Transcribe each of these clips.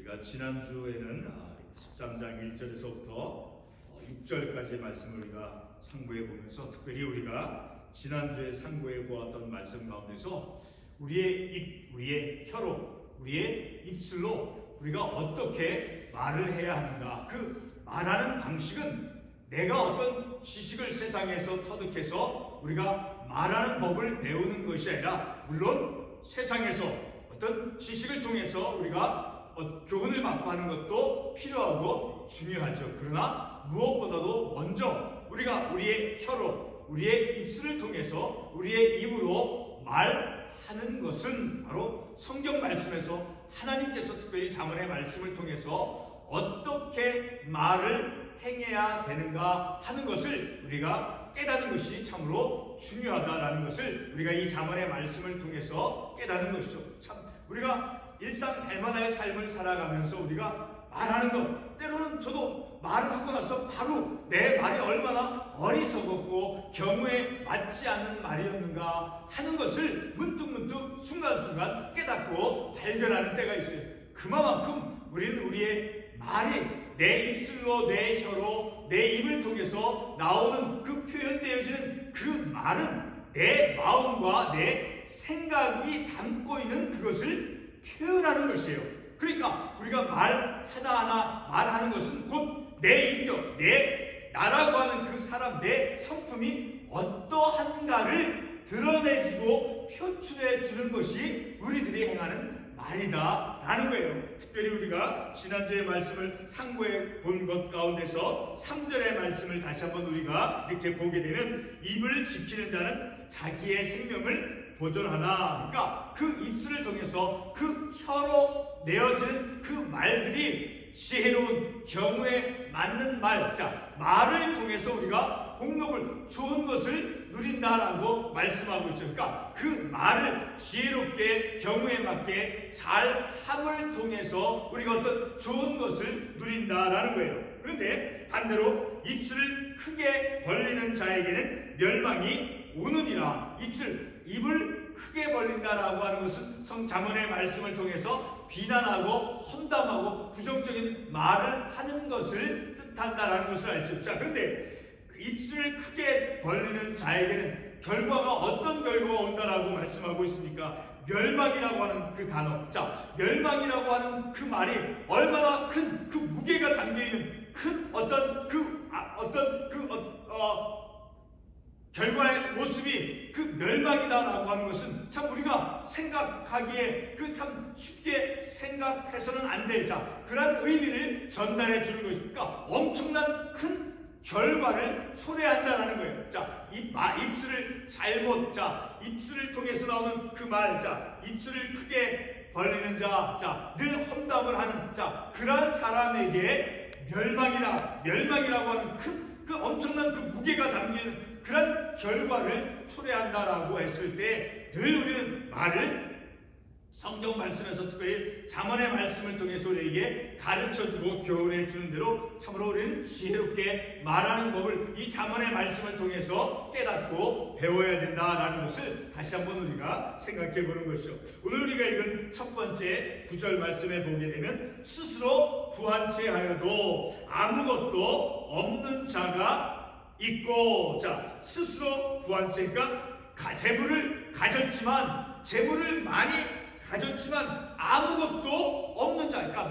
우리가 지난주에는 13장 1절에서부터 6절까지의 말씀을 우리가 상고해 보면서 특별히 우리가 지난주에 상고해 보았던 말씀 가운데서 우리의 입, 우리의 혀로, 우리의 입술로 우리가 어떻게 말을 해야 하는가, 그 말하는 방식은 내가 어떤 지식을 세상에서 터득해서 우리가 말하는 법을 배우는 것이 아니라, 물론 세상에서 어떤 지식을 통해서 우리가 교훈을 받고 하는 것도 필요하고 중요하죠. 그러나 무엇보다도 먼저 우리가 우리의 혀로, 우리의 입술을 통해서 우리의 입으로 말하는 것은 바로 성경 말씀에서 하나님께서 특별히 잠언의 말씀을 통해서 어떻게 말을 행해야 되는가 하는 것을 우리가 깨닫는 것이 참으로 중요하다라는 것을 우리가 이 잠언의 말씀을 통해서 깨닫는 것이죠. 참 우리가 일상 달마다의 삶을 살아가면서 우리가 말하는 것, 때로는 저도 말을 하고 나서 바로 내 말이 얼마나 어리석었고 경우에 맞지 않는 말이었는가 하는 것을 문득문득 순간순간 깨닫고 발견하는 때가 있어요. 그만큼 우리는 우리의 말이 내 입술로, 내 혀로, 내 입을 통해서 나오는 그 표현되어지는 그 말은 내 마음과 내 생각이 담고 있는 그것을 표현하는 것이에요. 그러니까 우리가 말 하나하나 말하는 것은 곧 내 인격, 내 나라고 하는 그 사람, 내 성품이 어떠한가를 드러내주고 표출해주는 것이 우리들이 행하는 말이다 라는 거예요. 특별히 우리가 지난주의 말씀을 상고해 본 것 가운데서 3절의 말씀을 다시 한번 우리가 이렇게 보게 되면, 입을 지키는 자는 자기의 생명을 보존하나, 그러니까 그 입술을 통해서 그 혀로 내어지는 그 말들이 지혜로운 경우에 맞는 말, 자 말을 통해서 우리가 복록을, 좋은 것을 누린다라고 말씀하고 있죠. 그러니까 그 말을 지혜롭게 경우에 맞게 잘 함을 통해서 우리가 어떤 좋은 것을 누린다라는 거예요. 그런데 반대로 입술을 크게 벌리는 자에게는 멸망이 오느니라. 입을 크게 벌린다라고 하는 것은 잠언의 말씀을 통해서 비난하고 험담하고 부정적인 말을 하는 것을 뜻한다라는 것을 알죠. 자, 그런데 입술을 크게 벌리는 자에게는 결과가 어떤 결과가 온다라고 말씀하고 있습니까? 멸망이라고 하는 그 단어, 자 멸망이라고 하는 그 말이 얼마나 큰 그 무게가 담겨있는 큰 결과의 모습이 그 멸망이다라고 하는 것은 참 우리가 생각하기에 그 참 쉽게 생각해서는 안 될, 자 그런 의미를 전달해 주는 것이니까 엄청난 큰 결과를 초래한다라는 거예요. 자, 입술을 잘못, 자 입술을 통해서 나오는 그 말, 자 입술을 크게 벌리는 자 늘 험담을 하는 자 그러한 사람에게 멸망이라고 하는 그 엄청난 그 무게가 담기는 그런 결과를 초래한다라고 했을 때 늘 우리는 말을 성경 말씀에서 특별히 잠언의 말씀을 통해서 우리에게 가르쳐주고 교훈해주는 대로 참으로 우리는 지혜롭게 말하는 법을 이 잠언의 말씀을 통해서 깨닫고 배워야 된다라는 것을 다시 한번 우리가 생각해 보는 것이죠. 오늘 우리가 읽은 첫 번째 9절 말씀에 보게 되면, 스스로 부한 채 하여도 아무것도 없는 자가 있고, 자 스스로 부한 채, 그러니까 재물을 많이 가졌지만 아무것도 없는 자, 그러니까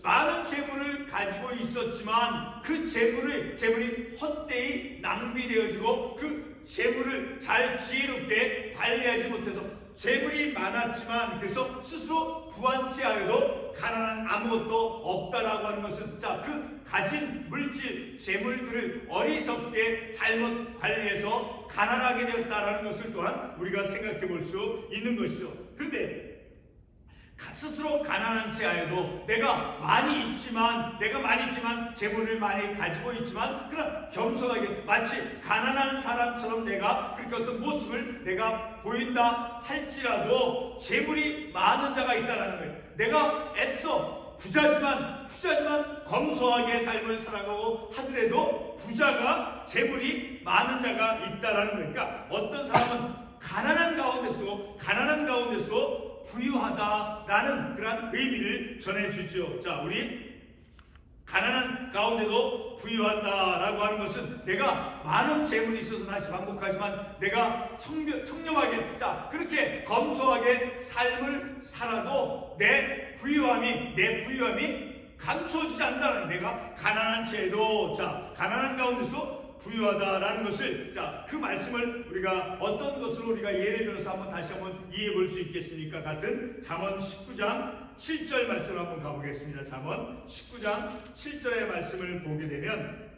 많은 재물을 가지고 있었지만 그 재물이 헛되이 낭비되어지고 그 재물을 잘 지혜롭게 관리하지 못해서 재물이 많았지만 그래서 스스로 부한 채 하여도 가난한 아무것도 없다라고 하는 것은, 자 그 가진 물질, 재물들을 어리석게 잘못 관리해서 가난하게 되었다라는 것을 또한 우리가 생각해 볼 수 있는 것이죠. 그런데 스스로 가난한 채 하여도 내가 많이 있지만 재물을 많이 가지고 있지만 그러나 겸손하게 마치 가난한 사람처럼 내가 그렇게 어떤 모습을 내가 보인다 할지라도 재물이 많은 자가 있다는 거예요. 내가 애써 부자지만 검소하게 삶을 살아가고 하더라도 부자가 재물이 많은 자가 있다라는 거예요. 그러니까 어떤 사람은 가난한 가운데서 부유하다라는 그런 의미를 전해주죠. 자, 우리 가난한 가운데도 부유한다라고 하는 것은 내가 많은 재물이 있어서 다시 반복하지만 내가 청렴하게, 자, 그렇게 검소하게 삶을 살아도 내 부유함이 감춰지지 않는다는, 내가 가난한 채에도, 자, 가난한 가운데서 부유하다라는 것을, 자, 그 말씀을 우리가 어떤 것으로 우리가 예를 들어서 다시 한번 이해해 볼 수 있겠습니까? 같은 잠언 19장 7절 말씀을 한번 가보겠습니다. 잠언 19장 7절의 말씀을 보게 되면,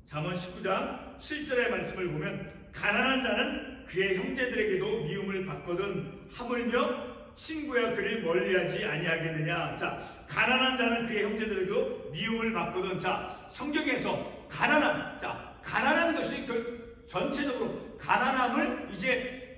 잠언 19장 7절의 말씀을 보면, 가난한 자는 그의 형제들에게도 미움을 받거든 하물며 친구야 그를 멀리하지 아니하겠느냐. 자, 가난한 자는 그의 형제들에게도 미움을 받거든. 자, 성경에서 가난한 것이 전체적으로 가난함을 이제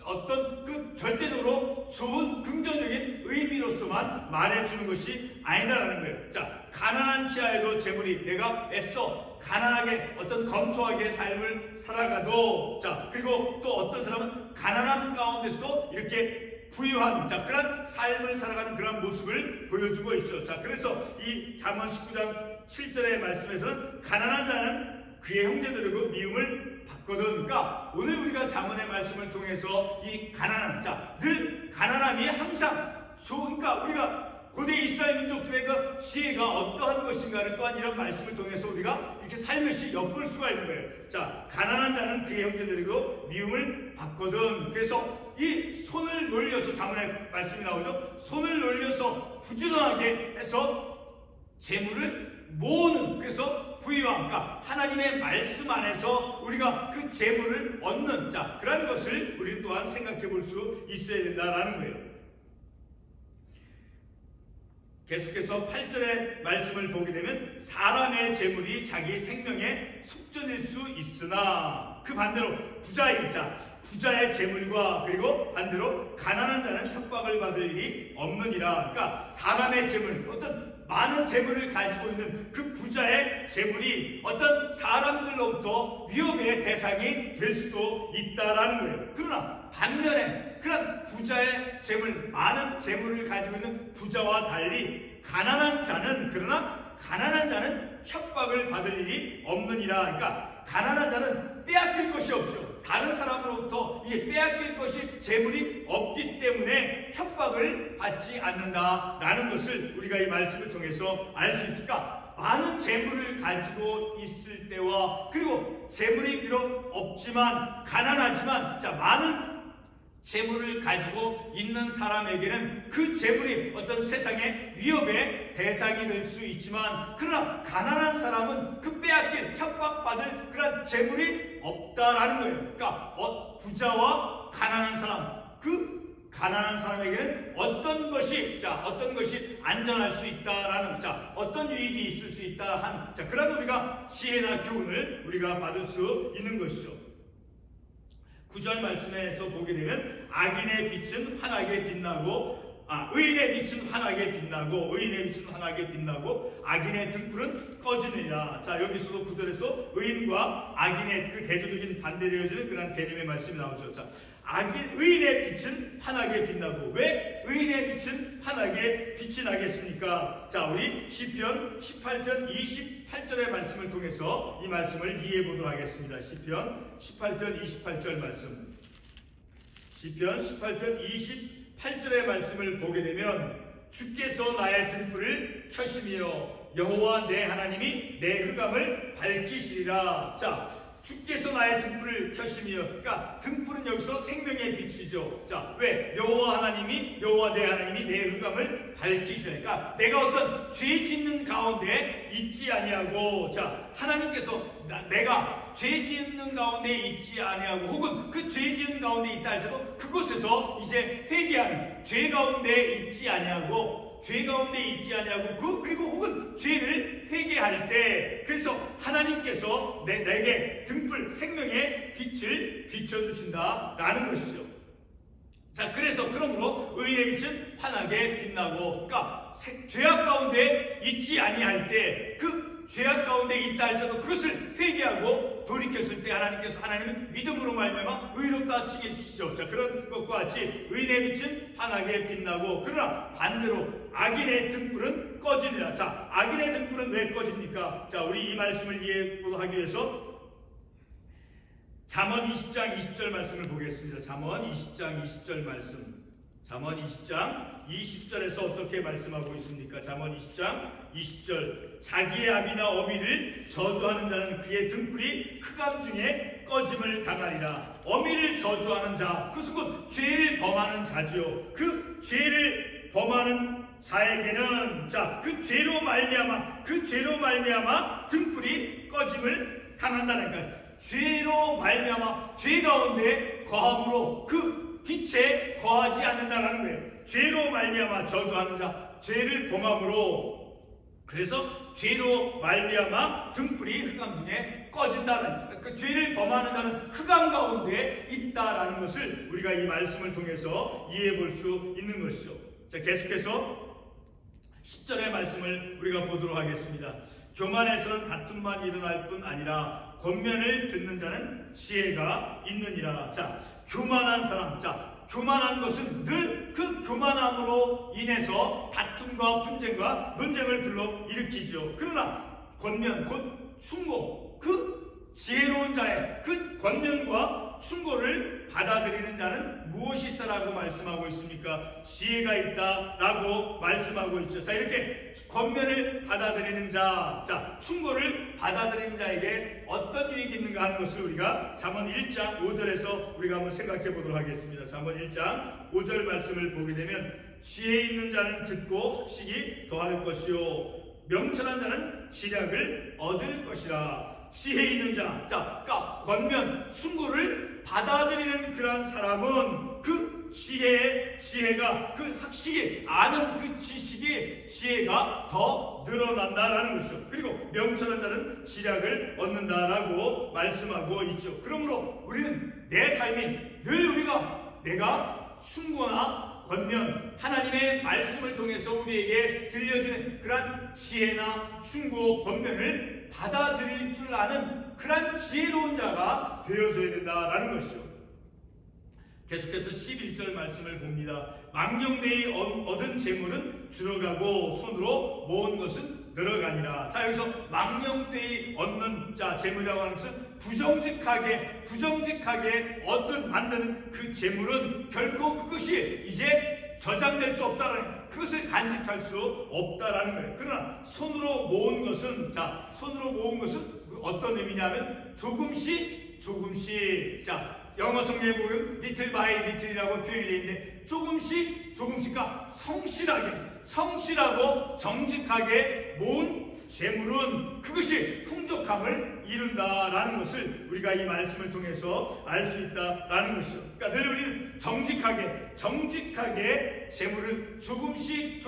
어떤 그 절대적으로 좋은 긍정적인 의미로서만 말해주는 것이 아니다라는 거예요. 자, 가난한 치하에도 재물이, 내가 애써 가난하게 어떤 검소하게 삶을 살아가도, 자, 그리고 또 어떤 사람은 가난한 가운데서 이렇게 부유한, 자, 그런 삶을 살아가는 그런 모습을 보여주고 있죠. 자, 그래서 이 잠언 19장 7절의 말씀에서는 가난한 자는 그의 형제들에게 미움을 받거든. 그러니까 오늘 우리가 잠언의 말씀을 통해서 이 가난한, 자, 늘 가난함이 항상 그러니까 우리가 고대 이스라엘 민족들의 그 지혜가 어떠한 것인가를 또한 이런 말씀을 통해서 우리가 이렇게 살며시 엿볼 수가 있는 거예요. 자, 가난한 자는 그의 형제들에게 미움을 받거든. 그래서 이 손을 놀려서, 잠언의 말씀이 나오죠. 손을 놀려서 부지런하게 해서 재물을 모으는, 그래서 부유함, 그러니까 하나님의 말씀 안에서 우리가 그 재물을 얻는, 자, 그런 것을 우리는 또한 생각해 볼 수 있어야 된다라는 거예요. 계속해서 8절의 말씀을 보게 되면, 사람의 재물이 자기 생명의 속전일 수 있으나 그 반대로 부자의 재물과 그리고 반대로 가난한 자는 협박을 받을 일이 없느니라. 그러니까 사람의 재물, 어떤 많은 재물을 가지고 있는 그 부자의 재물이 어떤 사람들로부터 위협의 대상이 될 수도 있다라는 거예요. 그러나 반면에 그런 부자의 재물, 많은 재물을 가지고 있는 부자와 달리 가난한 자는 협박을 받을 일이 없느니라. 그러니까 가난한 자는 빼앗길 것이 없죠. 다른 사람으로부터 이 빼앗길 것이 재물이 없기 때문에 협박을 받지 않는다라는 것을 우리가 이 말씀을 통해서 알 수 있으니까, 많은 재물을 가지고 있을 때와 그리고 재물이 비록 없지만 가난하지만, 자, 많은 재물을 가지고 있는 사람에게는 그 재물이 어떤 세상의 위협의 대상이 될 수 있지만, 그러나 가난한 사람은 그 빼앗길, 협박받을 그런 재물이 없다라는 거예요. 그러니까 부자와 가난한 사람, 그 가난한 사람에게는 어떤 것이 안전할 수 있다라는, 자, 어떤 유익이 있을 수 있다 하는, 자, 그런 우리가 지혜나 교훈을 우리가 받을 수 있는 것이죠. 9절 말씀에서 보게 되면, 악인의 빛은 환하게 빛나고, 의인의 빛은 환하게 빛나고 악인의 등불은 꺼지느니라. 자, 여기서도 9절에서 의인과 악인의 그 대조적인 반대되어지는 그런 개념의 말씀이 나오죠. 자, 의인의 빛은 환하게 빛나고, 왜 의인의 빛은 환하게 빛이 나겠습니까? 자, 우리 시편 18편 28절의 말씀을 통해서 이 말씀을 이해해 보도록 하겠습니다. 시편 18편 28절 말씀. 시편 18편 28절의 말씀을 보게 되면, 주께서 나의 등불을 켜시며 여호와 내 하나님이 내 흑암을 밝히시리라. 자, 주께서 나의 등불을 켜시며, 그러니까 등불은 여기서 생명의 빛이죠. 자, 왜? 여호와 내 하나님이 내 흑암을 밝히시니까, 내가 어떤 죄 짓는 가운데 있지 아니하고, 자, 하나님께서 내가 죄 짓는 가운데 있지 아니하고, 혹은 그 죄 짓는 가운데 있다 할지라도 그곳에서 이제 회개하는, 죄 가운데 있지 아니하고 그리고 혹은 죄를 회개할 때, 그래서 하나님께서 내게 등불, 생명의 빛을 비춰주신다라는 것이죠. 자, 그러므로 의인의 빛은 환하게 빛나고, 그러니까 죄악 가운데 있지 아니할 때, 그 죄악 가운데 있다 할지라도 그것을 회개하고 돌이켰을 때 하나님은 믿음으로 말미암아 의롭다 칭해 주시죠. 자, 그런 것과 같이 의인의 빛은 환하게 빛나고 그러나 반대로 악인의 등불은 꺼지니라. 자, 악인의 등불은 왜 꺼집니까? 자, 우리 이 말씀을 이해하기 위해서 잠언 20장 20절 말씀을 보겠습니다. 잠언 20장 20절 말씀. 잠언 20장 20절에서 어떻게 말씀하고 있습니까? 잠언 20장 20절. 자기의 아비나 어미를 저주하는 자는 그의 등불이 흑암 중에 꺼짐을 당하리라. 어미를 저주하는 자, 그것은 곧 죄를 범하는 자지요. 그 죄를 범하는 자에게는 자, 그 죄로 말미암아 등불이 꺼짐을 당한다는 거예요. 죄로 말미암아 죄 가운데 거함으로 그 빛에 거하지 않는다라는 거예요. 죄로 말미암아 저주하는 자, 죄를 범함으로, 그래서 죄로 말미암아 등불이 흑암 중에 꺼진다는, 그 죄를 범하는 자는 흑암 가운데 있다라는 것을 우리가 이 말씀을 통해서 이해해 볼 수 있는 것이죠. 자, 계속해서 10절의 말씀을 우리가 보도록 하겠습니다. 교만에서는 다툼만 일어날 뿐 아니라 권면을 듣는 자는 지혜가 있느니라. 자, 교만한 사람, 자, 교만한 것은 늘 그 교만함으로 인해서 다툼과 분쟁과 논쟁을 불러일으키죠. 그러나 권면, 곧 충고, 그 지혜로운 자의 그 권면과 충고를 받아들이는 자는 무엇이 있다라고 말씀하고 있습니까? 지혜가 있다라고 말씀하고 있죠. 자, 이렇게 권면을 받아들이는 자, 자, 충고를 받아들이는 자에게 어떤 유익이 있는가 하는 것을 우리가 잠언 1장 5절에서 우리가 한번 생각해 보도록 하겠습니다. 잠언 1장 5절 말씀을 보게 되면 지혜 있는 자는 듣고 학식이 더할 것이요 명철한 자는 지략을 얻을 것이라. 지혜 있는 자, 자, 그러니까 권면, 충고를 받아들이는 그러한 사람은 그 지혜가, 그 학식이, 아는 그 지식이, 지혜가 더 늘어난다라는 것이죠. 그리고 명철한 자는 지략을 얻는다라고 말씀하고 있죠. 그러므로 우리는 내 삶이 늘 내가 충고나 권면, 하나님의 말씀을 통해서 우리에게 들려지는 그러한 지혜나 충고, 권면을 받아들일 줄 아는 그러한 지혜로운 자가 되어줘야 된다라는 것이죠. 계속해서 11절 말씀을 봅니다. 망령되이 얻은 재물은 줄어가고 손으로 모은 것은 늘어가니라. 자, 여기서 망령되이 얻는 재물이라고 하는 것은 부정직하게 만드는 그 재물은 결코 그것이 이제 저장될 수 없다라는, 그것을 간직할 수 없다라는 거예요. 그러나 손으로 모은 것은 어떤 의미냐면 조금씩, 영어 성경에 보면 little by little이라고 표현이 되어 있는데 조금씩가 성실하고 정직하게 모은 재물은 그것이 풍족함을 이룬다라는 것을 우리가 이 말씀을 통해서 알 수 있다라는 것이죠. 그러니까 늘 우리는 정직하게 재물을 조금씩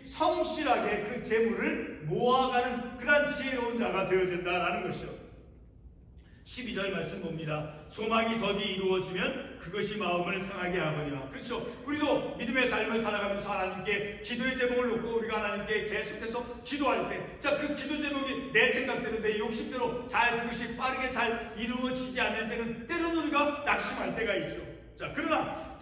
성실하게 그 재물을 모아가는 그런 지혜로운 자가 되어야 된다라는 것이죠. 12절 말씀 봅니다. 소망이 더디 이루어지면 그것이 마음을 상하게 하거니와. 그렇죠. 우리도 믿음의 삶을 살아가면서 하나님께 기도의 제목을 놓고 우리가 하나님께 계속해서 기도할 때, 자, 그 기도 제목이 내 생각대로, 내 욕심대로 그것이 빠르게 잘 이루어지지 않을 때는 때로는 우리가 낙심할 때가 있죠. 자, 그러나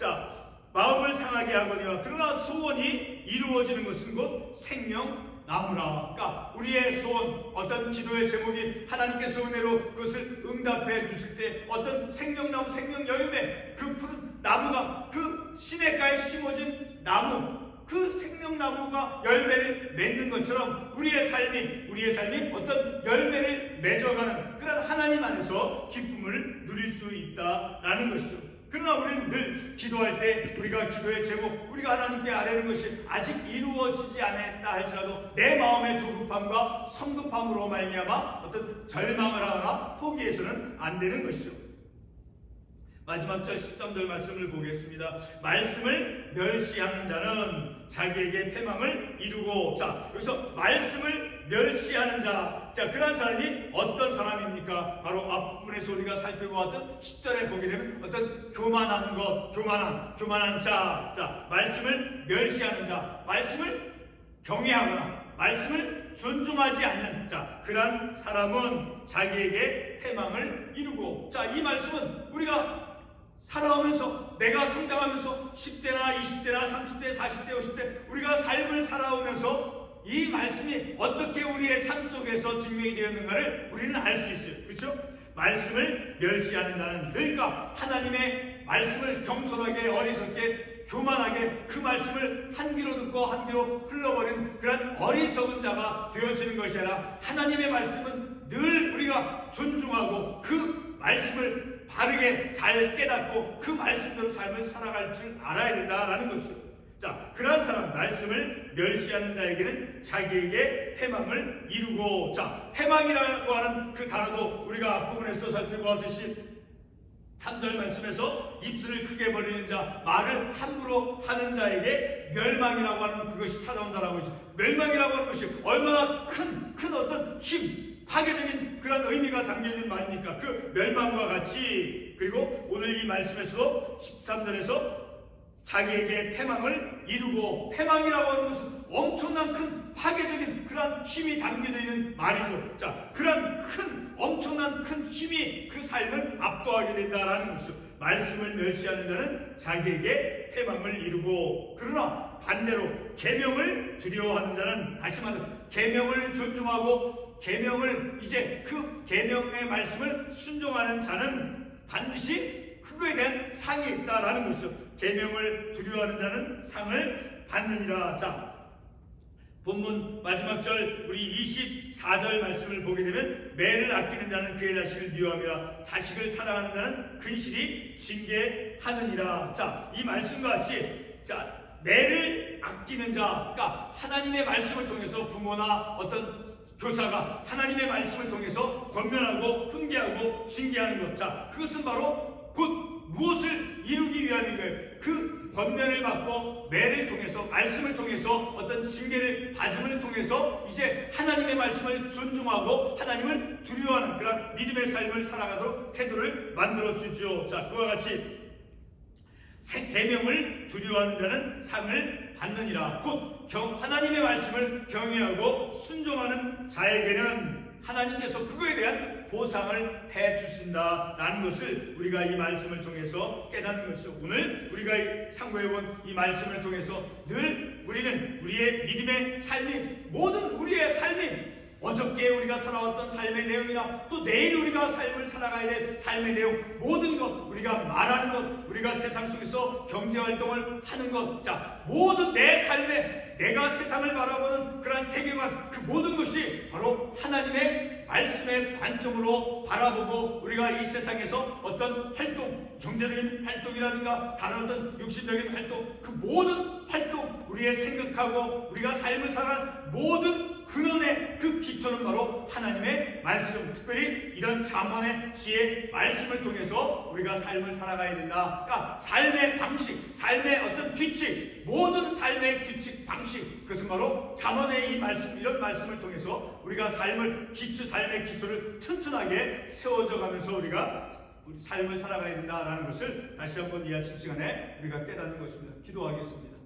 마음을 상하게 하거니와. 그러나 소원이 이루어지는 것은 곧 생명나무라. 그러니까 우리의 소원, 어떤 기도의 제목이 하나님께서 은혜로 그것을 응답해 주실 때 어떤 생명나무, 생명열매, 그 푸른 나무가 그 시냇가에 심어진 나무, 그 생명나무가 열매를 맺는 것처럼 우리의 삶이 어떤 열매를 맺어가는 그런 하나님 안에서 기쁨을 누릴 수 있다라는 것이죠. 그러나 우리는 늘 기도할 때 우리가 기도의 제목, 우리가 하나님께 아뢰는 것이 아직 이루어지지 않았다 할지라도 내 마음의 조급함과 성급함으로 말미암아 어떤 절망을 하거나 포기해서는 안 되는 것이죠. 마지막 절 13절 말씀을 보겠습니다. 말씀을 멸시하는 자는 자기에게 패망을 이루고. 자, 여기서 말씀을 멸시하는 자, 그런 사람이 어떤 사람입니까? 바로 앞부분에서 우리가 살펴보았던 10절에 보게 되면 어떤 교만한 자, 말씀을 멸시하는 자, 말씀을 경외하거나 말씀을 존중하지 않는 그러한 사람은 자기에게 패망을 이루고, 이 말씀은 우리가 살아오면서, 내가 성장하면서 10대나 20대나 30대, 40대, 50대 우리가 삶을 살아오면서 이 말씀이 어떻게 우리의 삶 속에서 증명이 되었는가를 우리는 알 수 있어요. 그렇죠? 말씀을 멸시하는 자는, 그러니까 하나님의 말씀을 겸손하게, 어리석게, 교만하게 그 말씀을 한 귀로 듣고 한 귀로 흘러버리는 그런 어리석은 자가 되어지는 것이 아니라, 하나님의 말씀은 늘 우리가 존중하고 그 말씀을 바르게 잘 깨닫고 그 말씀대로 삶을 살아갈 줄 알아야 된다라는 것이요. 그러한 사람, 말씀을 멸시하는 자에게는 자기에게 패망을 이루고, 패망이라고 하는 그 단어도 우리가 앞부분에서 살펴보았듯이 3절 말씀에서 입술을 크게 벌리는 자, 말을 함부로 하는 자에게 멸망이라고 하는 그것이 찾아온다라고 하죠. 멸망이라고 하는 것이 얼마나 큰 어떤 힘, 파괴적인 그런 의미가 담겨있는 말입니까? 그 멸망과 같이. 그리고 오늘 이 말씀에서도 13절에서 자기에게 패망을 이루고, 패망이라고 하는 것은 엄청난 큰 파괴적인 그런 힘이 담겨져 있는 말이죠. 그런 엄청난 큰 힘이 그 삶을 압도하게 된다라는 것이죠. 말씀을 멸시하는 자는 자기에게 패망을 이루고, 그러나 반대로 계명을 두려워하는 자는, 다시 말해서 계명을 존중하고 계명을, 이제 그 계명의 말씀을 순종하는 자는 반드시 그거에 대한 상이 있다라는 것이죠. 계명을 두려워하는 자는 상을 받느니라. 본문 마지막 절 우리 24절 말씀을 보게 되면, 매를 아끼는 자는 그의 자식을 미워함이라, 자식을 사랑하는 자는 근실히 징계하느니라. 이 말씀과 같이 매를 아끼는 자, 그러니까 하나님의 말씀을 통해서 부모나 어떤 교사가 하나님의 말씀을 통해서 권면하고 훈계하고 징계하는 것, 그것은 바로 곧 무엇을 이루기 위함인 거예요. 그 권면을 받고 매를 통해서, 말씀을 통해서, 어떤 징계를 받음을 통해서 이제 하나님의 말씀을 존중하고 하나님을 두려워하는 그런 믿음의 삶을 살아가도록 태도를 만들어주죠. 그와 같이 계명을 두려워하는 자는 상을 받느니라. 곧 하나님의 말씀을 경외하고 순종하는 자에게는 하나님께서 그거에 대한 보상을 해주신다라는 것을 우리가 이 말씀을 통해서 깨닫는 것이죠. 오늘 우리가 상고해본 이 말씀을 통해서 늘 우리는 우리의 믿음의 삶이, 모든 우리의 삶이, 어저께 우리가 살아왔던 삶의 내용이나 또 내일 우리가 삶을 살아가야 될 삶의 내용, 모든 것, 우리가 말하는 것, 우리가 세상 속에서 경제활동을 하는 것, 모든 내 삶에 내가 세상을 바라보는 그런 세계관, 그 모든 것이 바로 하나님의 말씀의 관점으로 바라보고, 우리가 이 세상에서 어떤 활동, 경제적인 활동이라든가 다른 어떤 육신적인 활동, 그 모든 활동, 우리의 생각하고 우리가 삶을 살아가는 모든 근원의 그 기초는 바로 하나님의 말씀, 특별히 이런 잠언의 지혜 말씀을 통해서 우리가 삶을 살아가야 된다. 그러니까 삶의 방식, 삶의 어떤 규칙, 모든 삶의 규칙, 방식, 그것은 바로 잠언의 이 말씀, 이런 말씀을 통해서 우리가 삶의 기초를 튼튼하게 세워져 가면서 우리가 우리 삶을 살아가야 된다라는 것을 다시 한번 이 아침 시간에 우리가 깨닫는 것입니다. 기도하겠습니다.